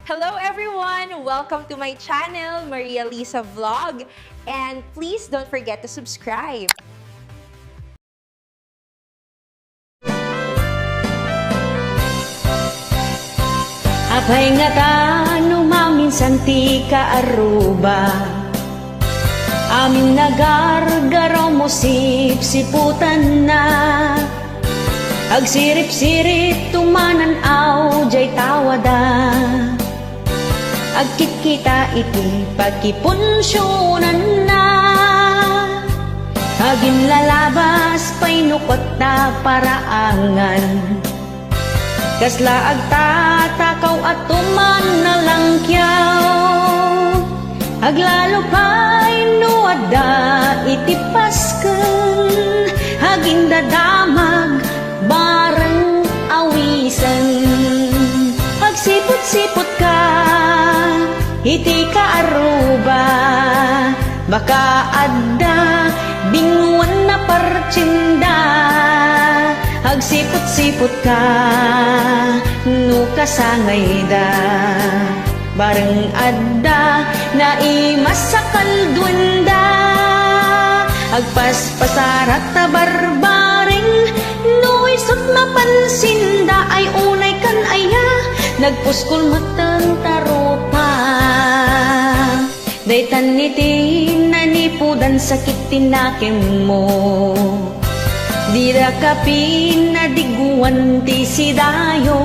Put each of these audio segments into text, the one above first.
Hello everyone! Welcome to my channel, Maria Lisa Vlog. And please don't forget to subscribe. Apay nga ta, numaminsan ti kaaruba. Amin nagargaraw mo sip-siputan na. Agsirip-sirip tumananaw jay tawada. Agkikita iti pagkipunsyonan na. Agin lalabas pa'y nukot na paraangan. Kasla agtatakaw at tuman na langkyaw. Aglalo pa'y nuada iti pasken. Agin dadamag bareng awisan. Agsipot-sipot ka iti kaaruba. Baka adda binguan na partsinda. Agsipot-sipot ka no kasangay da. Bareng adda na imasakal duwenda. Agpaspasarat ta barbaring no isot mapansinda. Ay unay kan aya nagpuskol matan tarupa. Daytan niti nanipudan sakit tinakim mo. Dira kapin na diguan ti sidayo.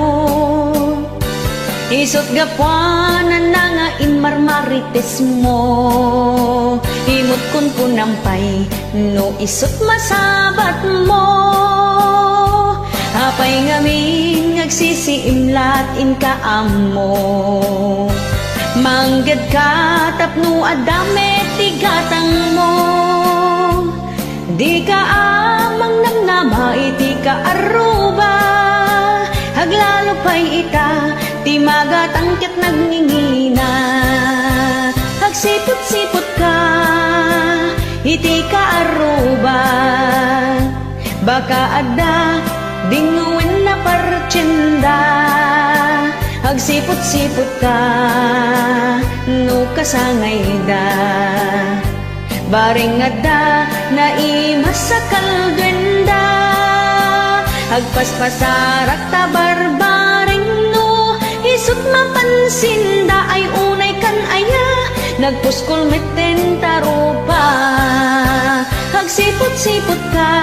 Isot gapuanan na nga inmarmarites mo. Imot kun punampay no isot masabat mo. Apay ngamin ngagsisiimlat in kaamo. Manggad ka tapno adame tigatang mo. Di ka amang namnama iti ka aruba. Haglalo pa'y ita ti magatangkit nagngingina. Hagsipot-sipot ka iti ka aruba. Baka adda dinguin na partsinda. Hagsipot-sipot ka no kasangay da. Baring adda na imasakal duwenda. Agpaspasarak ta barbaring no isot mapansinda. Ay unay kan aya nagpuskol meten tarupa. Hagsipot-sipot ka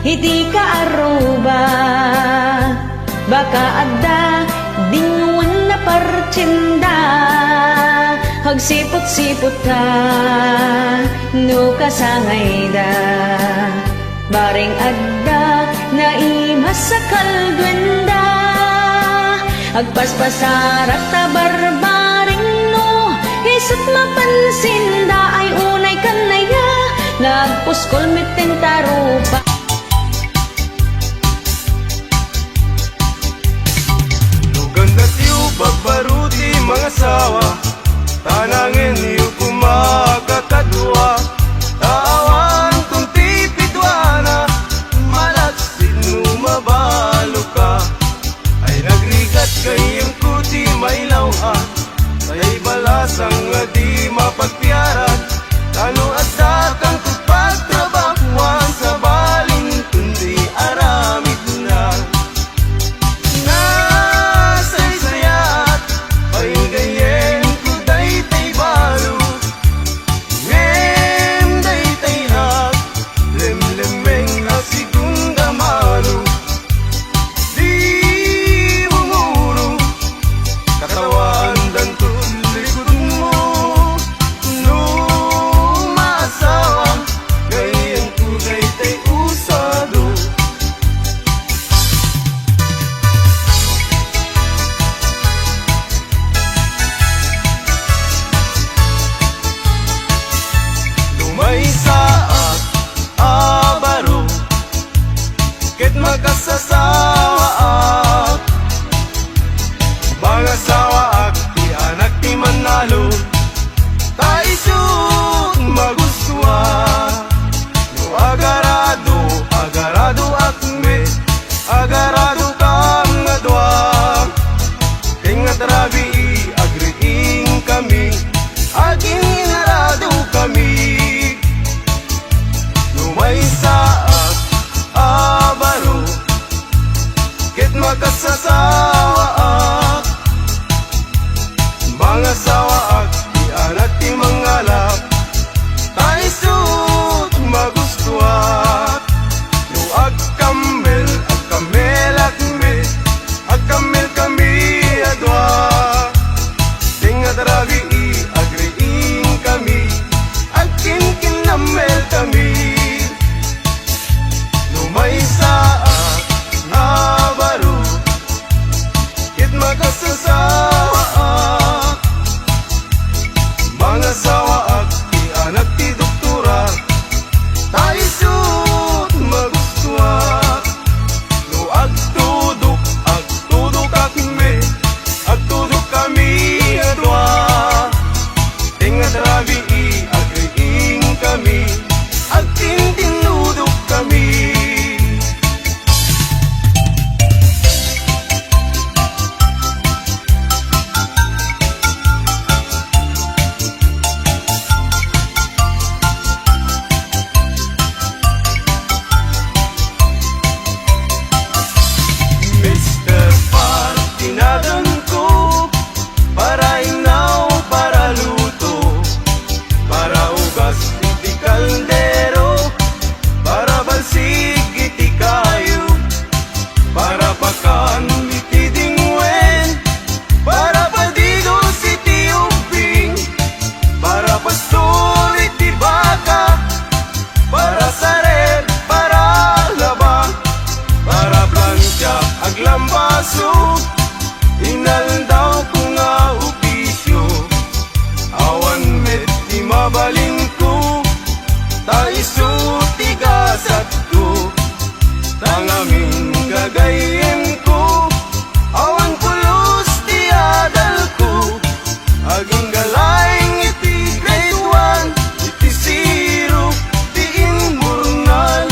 iti ka aruba. Baka adda dinguan na partsinda. Hagsipot-sipot ka no kasangay da. Baring adda na imasakal duwenda. Agpaspasarak ta barbaring no isot mapansinda. Ay unay kanaya nagpuskol meten tarupa. Luganda tiyo bagbaruti mga sawa. Tanangin niyo kumakakadwa. Tawan kung tipidwana. Malaksin numabalo ka. Ay nagrigat kayong kuti may lawan. Saya'y balasang nga di mapagpiaran. Tano at datang pagtrabahuan sa bali. lambaso inaldaw ko nga opisyo awan met di mabalin ko taiso tigasat ko tangamin gagayin ko awan pulos di adal ko aging galayng iti grade 1 iti zero di inmurnal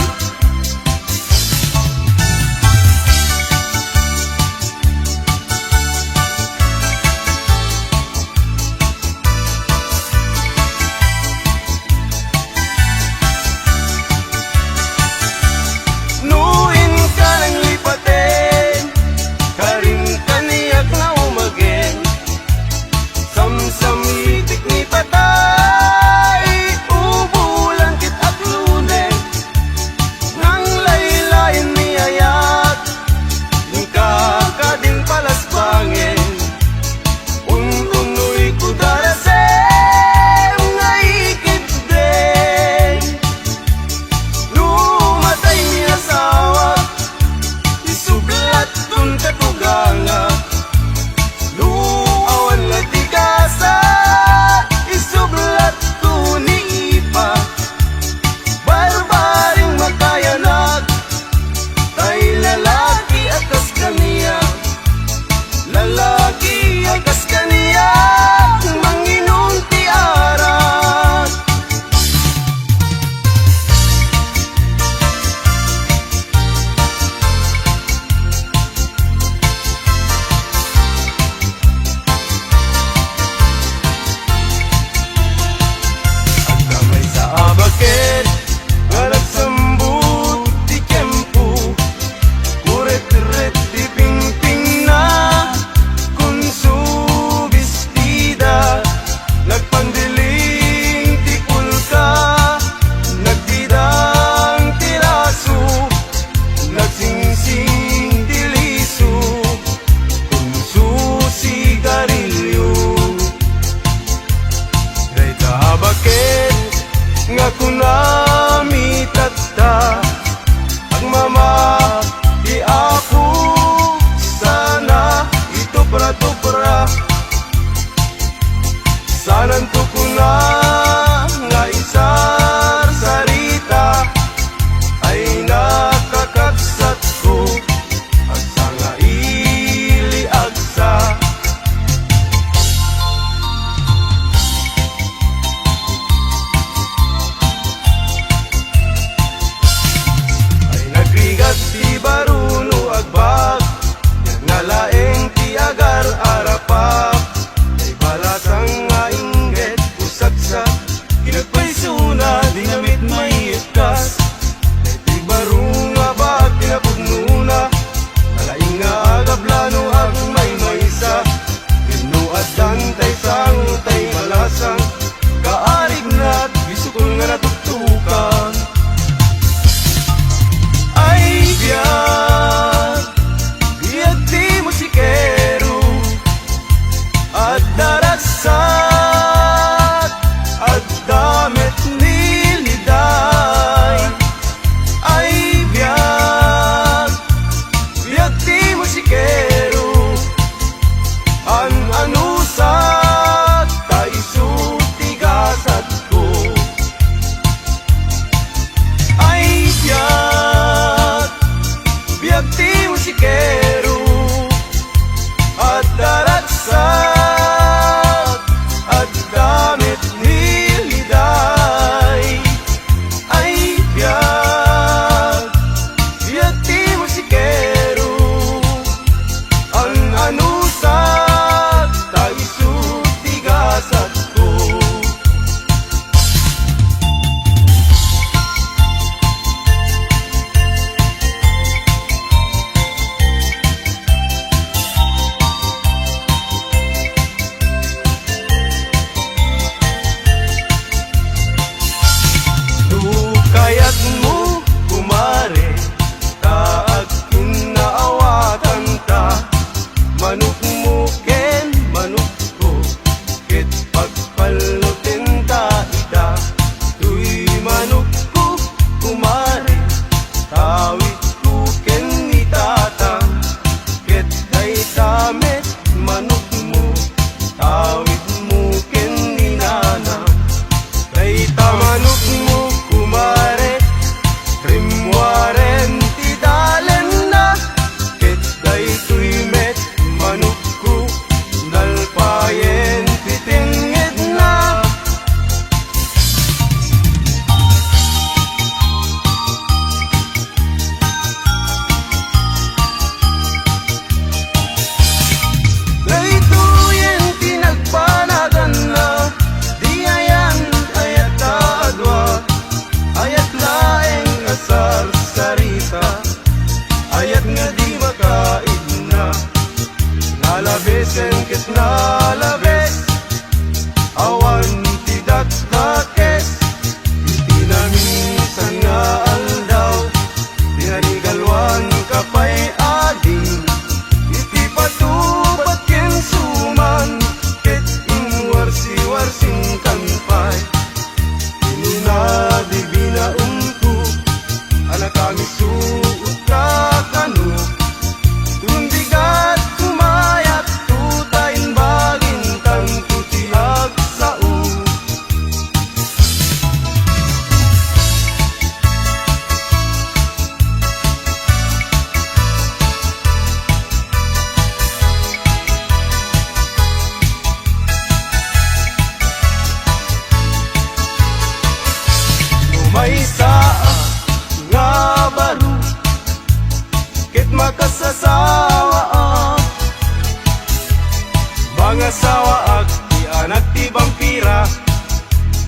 mga sawa ag di anak ti vampira,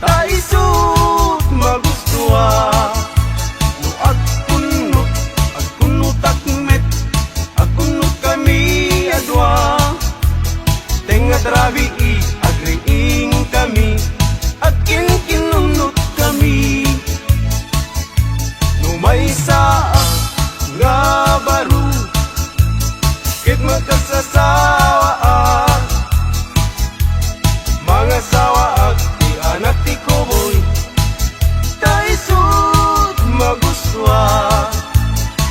ta isut magustua. No agkunot takmet, agkunot kami adwa. Tenga trabi agriing kami, akin kinunot kami. No may saa nga baru, kit magkasasawa mga sawa ag di anak ti kuboy, ta isut maguswa.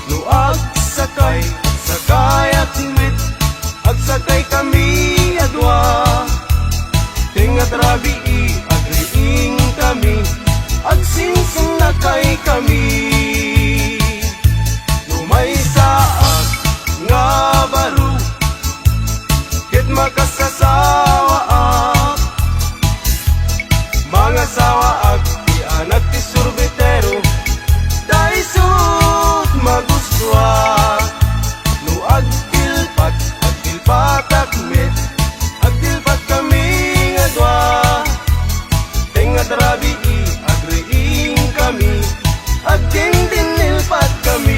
No agsakay akmet, agsakay kami adwa. Tingat rabi agriing kami, agsingsing na kay kami. No may saag nga baru, kit makasasawa mga sawa ag di anak ti surbitero, ta isut maguswa. No agtilpat akmet, agtilpat kami nga dwa. Tengat rabi agriing kami, agdindinilpat kami.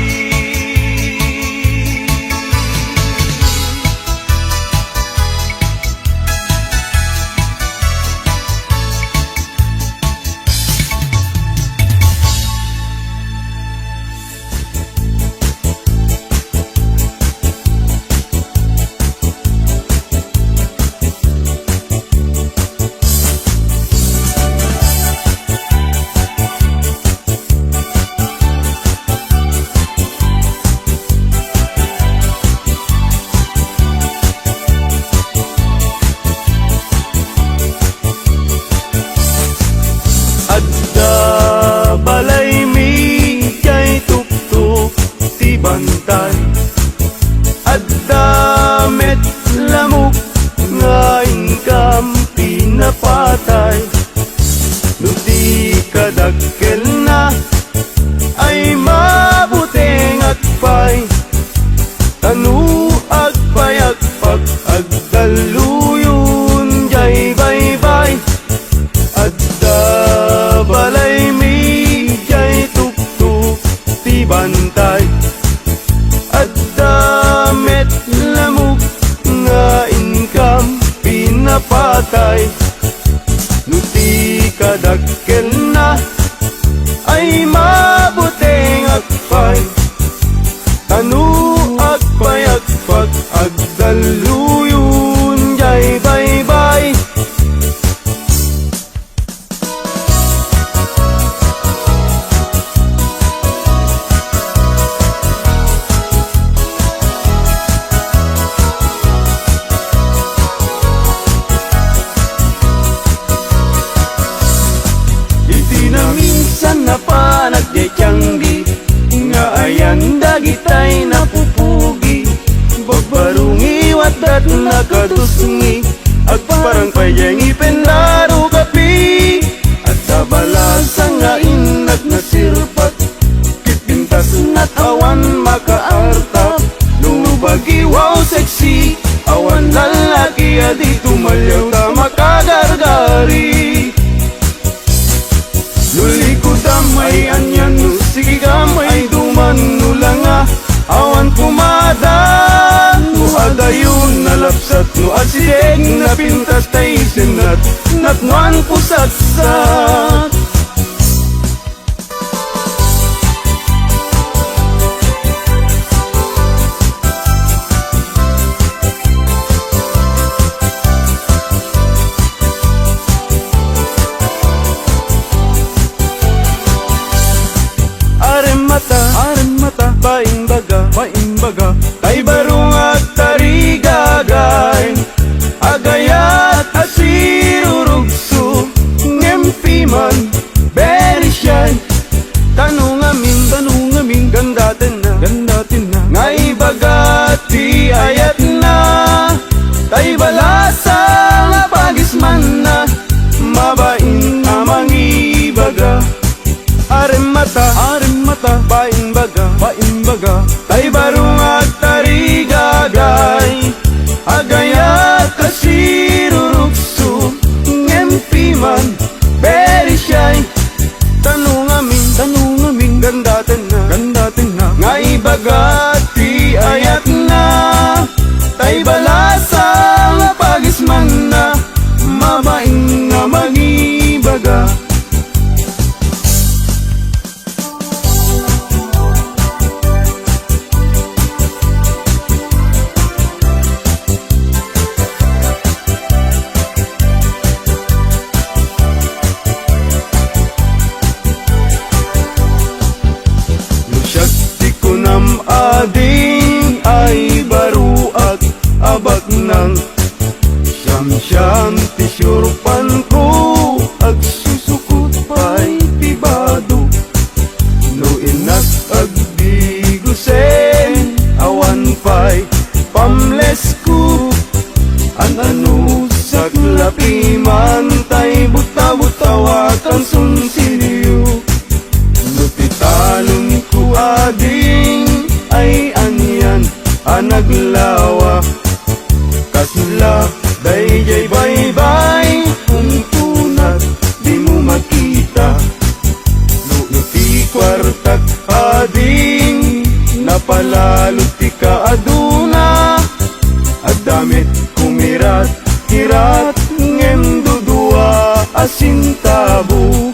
Balay mi kay tuktok ti bantay, adda met lamok nga ingkam pinapatay. No di kadakkel na ay mabuteng agpay, tanu agpayagpag agdaluyon jay baybay. Adda balay mi jay tuktok ti bantay, adda met lamok nga income pinapatay. No di kadakkel na ay mabuteng agpay, tanu agpayagpag agdaluyon jay baybay. Minsan na panagdetyanggi, nga ayan dagitay napupugi. Bagbarungi wadat nakadusungi, agparang payang ipendaro kapi. At tabalasa nga inag na sirpat, kitpintas na't awan makaartap. Nubagi wow sexy, awan lalaki adi tumalyaw ta makagargari. Nuli ko damay anyan, no sige gamay duman nulanga. Awan pumada, no adayon nalapsat, no asideg na pintas tay sinat, natnuan pusatsat. Aremata, baimbaga, tay barung at tarigagay, agayat anak ng siyam-siyam ti syurpan ko ag susukot pa'y tibado no inak ag bigusen awan pa'y pamles ko an ano sa klapi man tay buta-butawa kang sunsilyo no titalon ko ading ay anyan anaglawa kasla dayjay bye-bye kung tunat di mo makita no iti kwartak ading napalalot ti kaaduna at damit kumirat kirat ngem dudua asintabo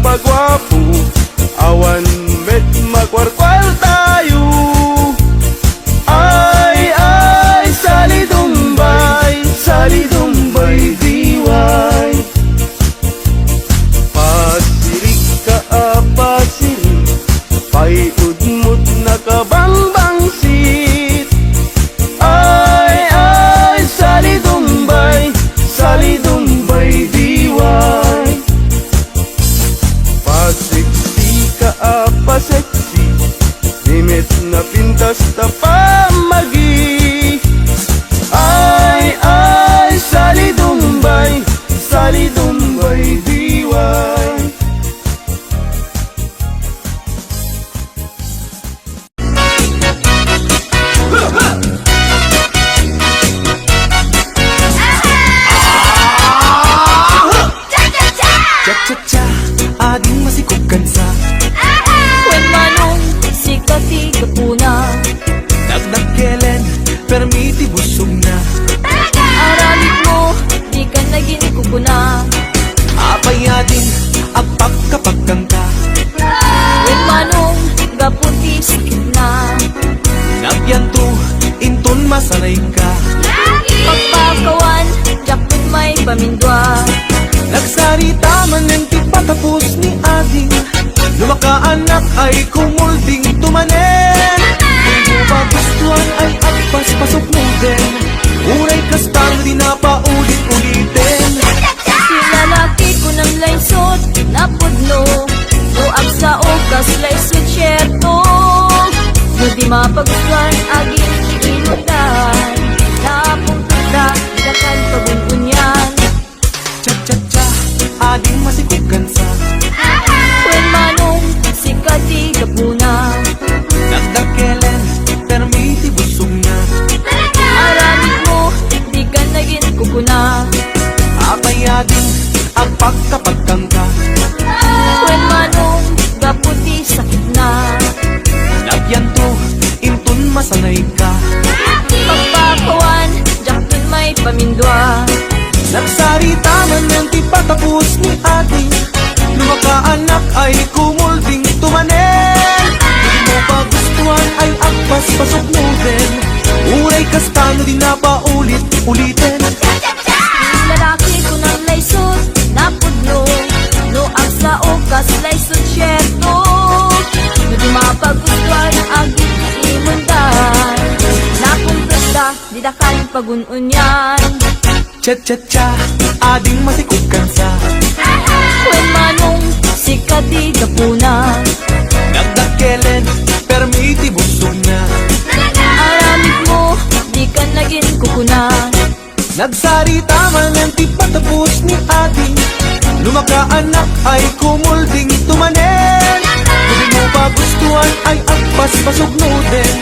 pagwapo awan met magwarkwal tayo ay salidumbay diway pasirik ka pasirik paiudmot na kabangbangsit ay salidumbay diway pasiksi ka paseksi limit na pintas ta pamagi ay salidumbay diway Cha-cha-cha, ading masikog kansa When manong sikati kapuna Dagdag kelen, permiti busog na Aramid mo, di ka naging kukuna Apay ading, apak kapag kangka When manong gaputi sakit na Nagyanto, inton masanay ka Pagpakawan, jakot may pamindwa Nagsarita man ng tipatapos ni ading Lumakaanak ay kumulding tumanen Kung magustuhan ay agpas pasok mo din Uray kastang di na paulit-ulitin Silalaki ko ng laysot, napudno Luag sa okas, laysot syerto No di mapagustuhan, aging inutan Napunta, dakan pagungunyan Cha-cha-cha, ading masikog kansa When manong sikati kapuna Dagdag kelen, permiti busog na Aramid mo, di ka naging kukuna Apay ading, apak kapag kangka When manong gaputi sakit na Nagyanto, inton masanay ka Pagpakawan, jakton may pamindwa Nagsarita man ng tipatapos ni ading Lumakaanak ay kumulding tumanen Di mo pagustuhan ay agpas pasok mo din Uray kastano di na paulit-ulitin Lalaki ko ng laysot, napudno Luag sa okas, laysot syerto No di mapagustuhan, aging imundan Napunta, di dakan pagununyan Cha-cha-cha, ading masikog kansa When manong sikati kapuna Dagdag kelen, permiti busog na Aramid mo, di ka naging kukuna Nagsarita man ng tipatapos ni ading Lumakaanak ay kumulding tumanen Kung di mo pagustuhan ay agpas pasog mo din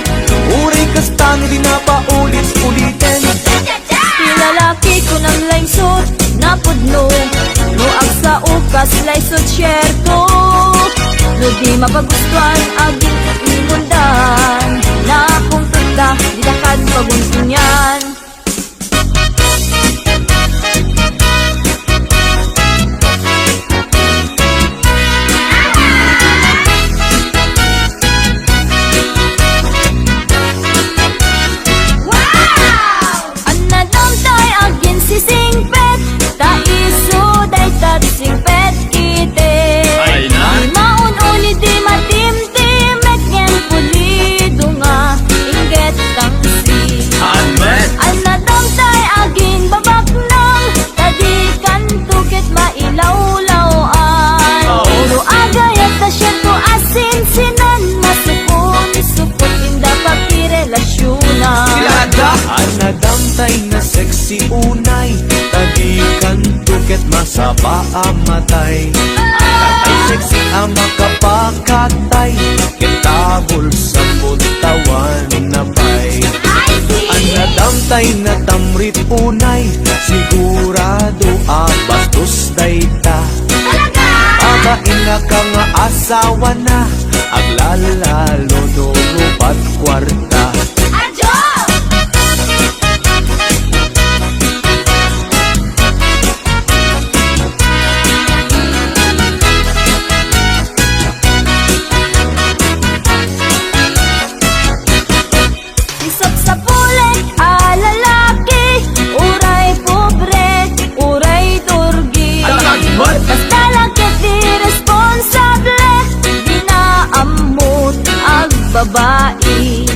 Uray kastano di na paulit-ulitin Lalaki ko ng laysot, napudno Luag sa ukas, laysot syerto No di mapagustuhan, aging imundan Napunta, di dakan pagunsunyan nadamtay na sexy unay, tagikan tuket masaba amatay. Tatay sexy ang makapakatay, kitabol sa puntawan na pay. Ang nadamtay na tamrit unay, sigurado bastos dayta. Abain na ka nga asawa na, aglalalo nurupat kwarta. Isap sa pulik, lalaki, uray pobre, uray turgi. Basta lagkit di responsable, di naamot ang babae.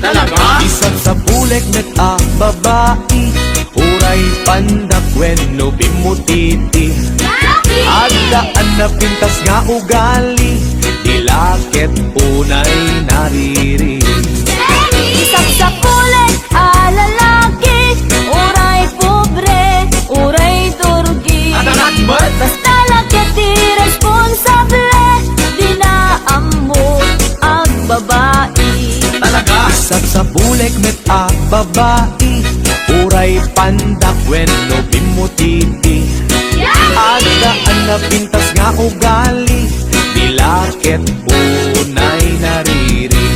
Isang sa bulik met babae, uray pandak wenno bimutiti. Agdaan na pintas nga ugali, dilakit unay nariri. Isap sa pulik, lalaki, uray pobre, uray turgi. Basta lagkit di responsable, di naamot ang babae. Isang sa bulik met babae, uray pandak wenno bimutiti. Agdaan na pintas nga ugali, dilakit unay nariri.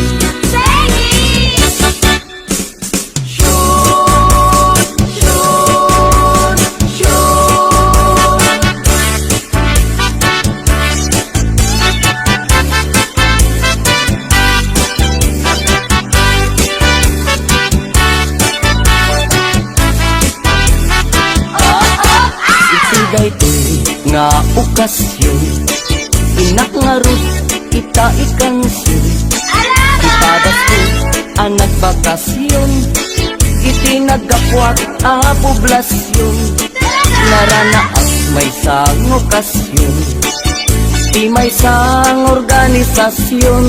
Daytoy nga okasyon, inak nga rut ita ikansyon. Ipadas ko ang nagbakasyon, iti nagkapwat a poblasyon. Naranaas may sang okasyon, ti may sang organisasyon.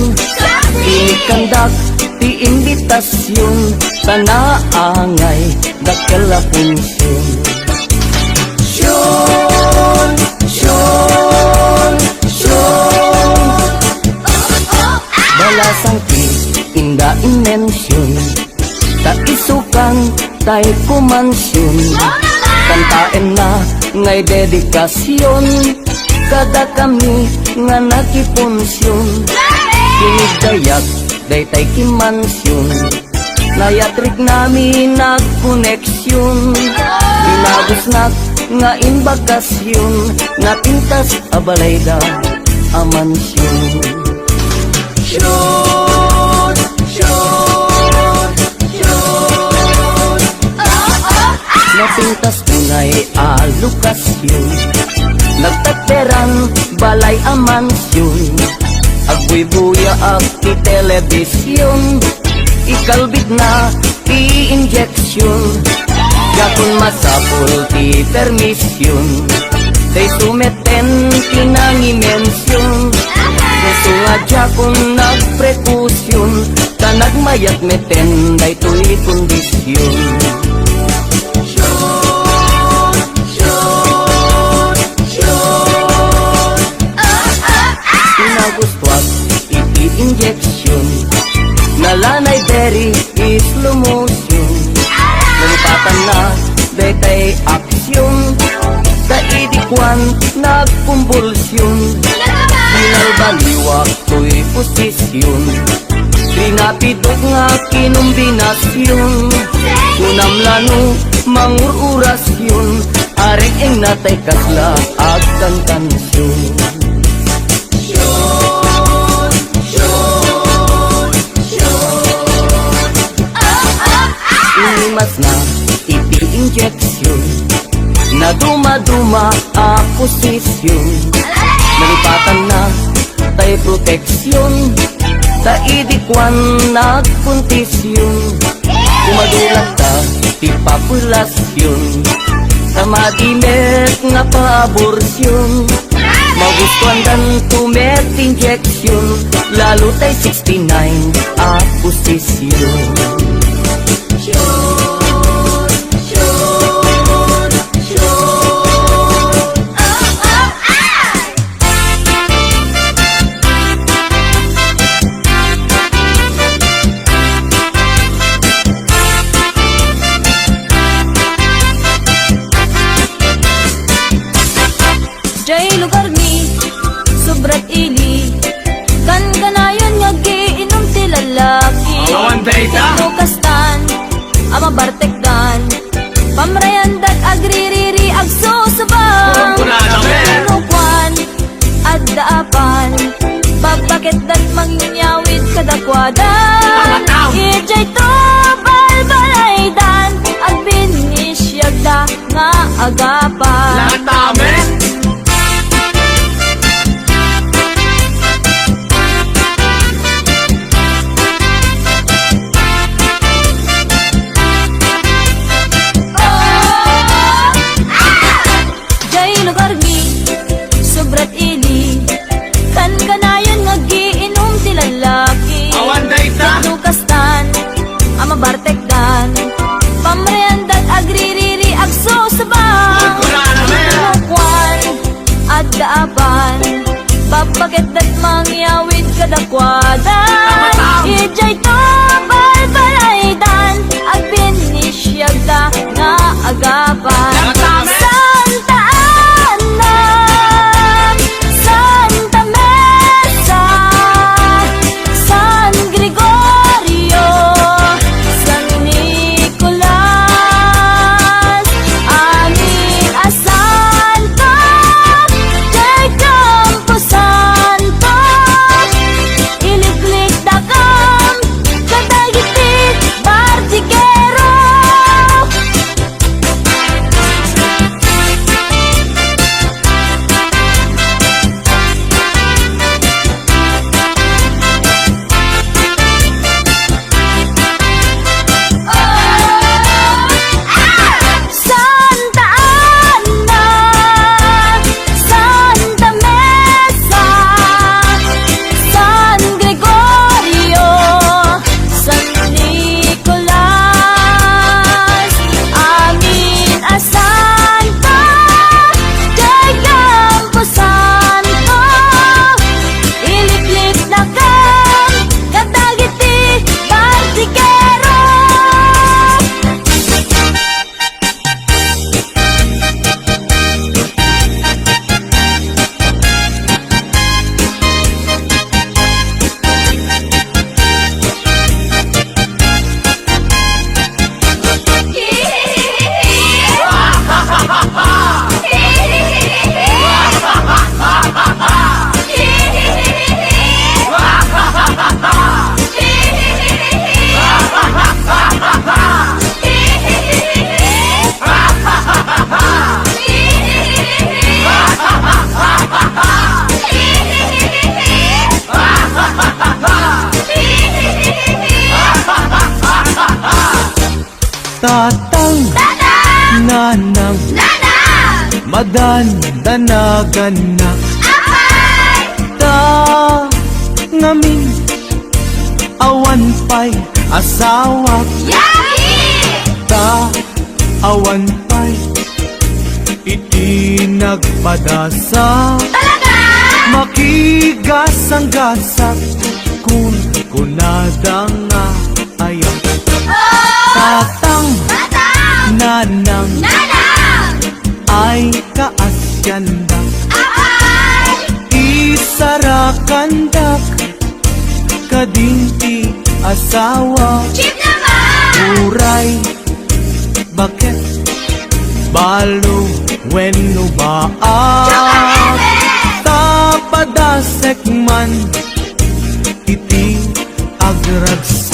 Inikandak ti imbitasyon, tanaangay dakela punsyon. Balasang ti inda inmensyon, ta isukang tay kumansyon. Kantaen na ngay dedikasyon, kada kami nga nakiponsyon. Kinigdayak day tay kimansyon, layatrik nami nagkoneksyon. Binagusnak nga imbakasyon, napintas abalayda amansyon. Napintas tunay alokasyon, nagtateran balay amansyon. Agbuy-buya ak ti telebisyon, ikalbit na ti injeksyon. Yakon masapul ti permisyon, day sumeten tinangimensyon. Gusto nga jakon nagprekusyon, ta nagmayat meten day tuy kondisyon. Pinagustuat iti injeksyon, nalanay deri is slow motion. Nalipatan na betay aksyon, kaidikwan nagkumbulsyon. Binalbaliwak to'y posisyon, pinapidok nga kinumbinasyon. Unam lano mangururasyon, arek eng natay kasla agkan kansyon. Inimas na iti injeksyon, na duma-duma a posisyon. Nalipatan na tay proteksyon, ta idikwan nagpuntisyon. Kumadulat ka ti populasyon, ta madimet nga pa-aborsyon. Magustuhan dan tumet injeksyon, lalo tay 69 a posisyon. agapan. Lahat namin. Jay lugar mi, sobrat ili. Kan kanayon nga giinom ti lalaki. Awan dayta. Nukastan, ama bartekdan. Pamreandat agririri agsusabang. Wala namin. Lukwan, at daapan. Papaget dat mangyawid kadakwadan. Ijay to balbalaydan. Agbinisyaga nga agapan. Santa Ana, Santa Mesa, San Gregorio, San Nicolas, amin asanto, kay Campo Santo, iliklik dakam, kadagitit, Bartigero. Santa Ana, Santa Mesa, San Gregorio, San Nicolas, amin asanto, kay Campo Santo, iliklik na kam, kadagiti, Bartigero. Tatang, nanang, madandanagan na. Ta ngamin, awan pa'y asawa. Ta awan pa'y iti nagpadasa. Makigas ang gasak kung kunada nga ayaw. Tatang, nanang, ay kaasyandak. Isarakandak, kadinti asawa. Uray, bakit? Balo, wenno ba? Tapadasek man, iti agragsak.